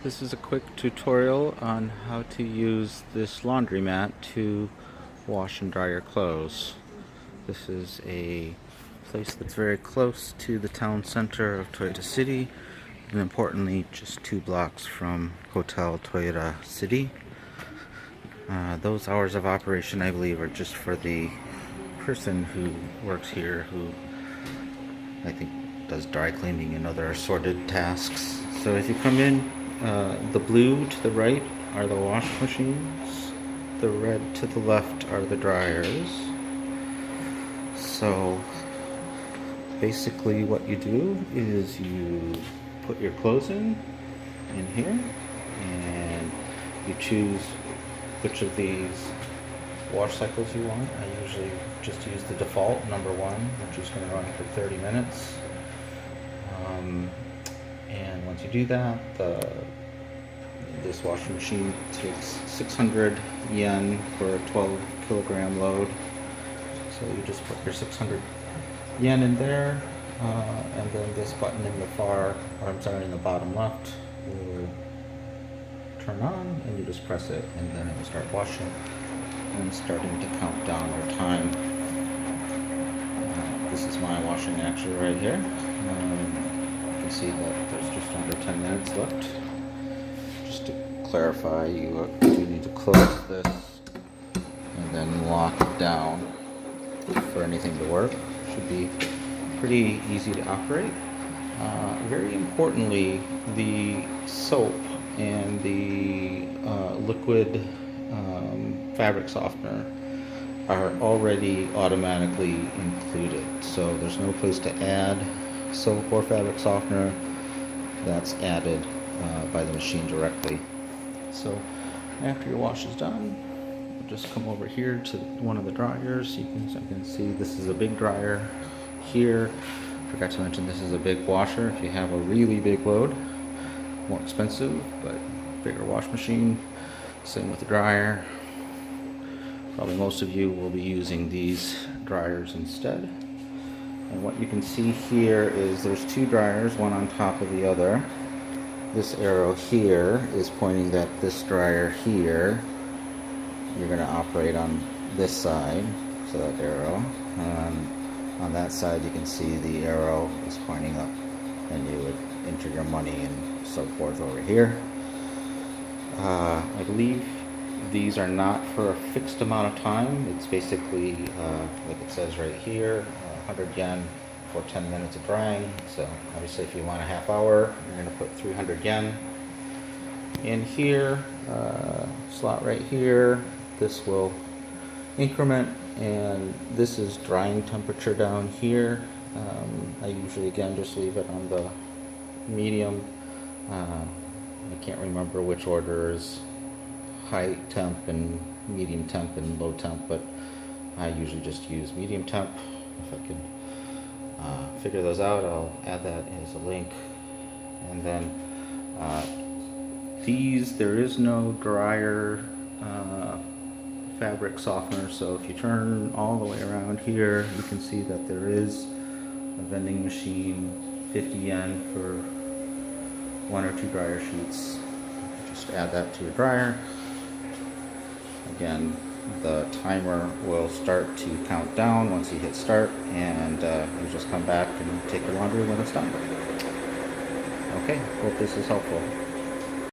This is a quick tutorial on how to use this laundromat to wash and dry your clothes. This is a place that's very close to the town center of Toyota City, and importantly just 2 blocks from Hotel Toyota City. Those hours of operation, I believe, are just for the person who works here, who I think does dry cleaning and other assorted tasks. So as you come in, the blue to the right are the wash machines. The red to the left are the dryers. So basically what you do is you put your clothes in here, and you choose which of these wash cycles you want. I usually just use the default number 1, which is going to run for 30 minutes. And once you do that, this washing machine takes 600 yen for a 12 kilogram load. So you just put your 600 yen in there, and then this button in in the bottom left will turn on, and you just press it, and then it will start washing and starting to count down your time. This is my washing action right here. You can see that there's just under 10 minutes left. Just to clarify, you need to close this and then lock it down for anything to work. Should be pretty easy to operate. Very importantly, the soap and the liquid fabric softener are already automatically included, so there's no place to add soap or fabric softener. That's added by the machine directly. So after your wash is done, just come over here to one of the dryers. You can see this is a big dryer here. Forgot to mention this is a big washer. If you have a really big load, more expensive, but bigger wash machine. Same with the dryer. Probably most of you will be using these dryers instead. And what you can see here is there's 2 dryers, one on top of the other. This arrow here is pointing that this dryer here, you're going to operate on this side, so that arrow. On that side you can see the arrow is pointing up, and you would enter your money and so forth over here. I believe these are not for a fixed amount of time. It's basically, like it says right here, 100 yen for 10 minutes of drying. So obviously if you want a half hour, you're going to put 300 yen in here. Slot right here. This will increment, and this is drying temperature down here. I usually again just leave it on the medium. I can't remember which order is high temp and medium temp and low temp, but I usually just use medium temp. If I can figure those out, I'll add that as a link. And then there is no dryer fabric softener, so if you turn all the way around here, you can see that there is a vending machine, 50 yen for 1 or 2 dryer sheets. Just add that to your dryer. Again, the timer will start to count down once you hit start, and you just come back and take your laundry when it's done. Okay, hope this is helpful.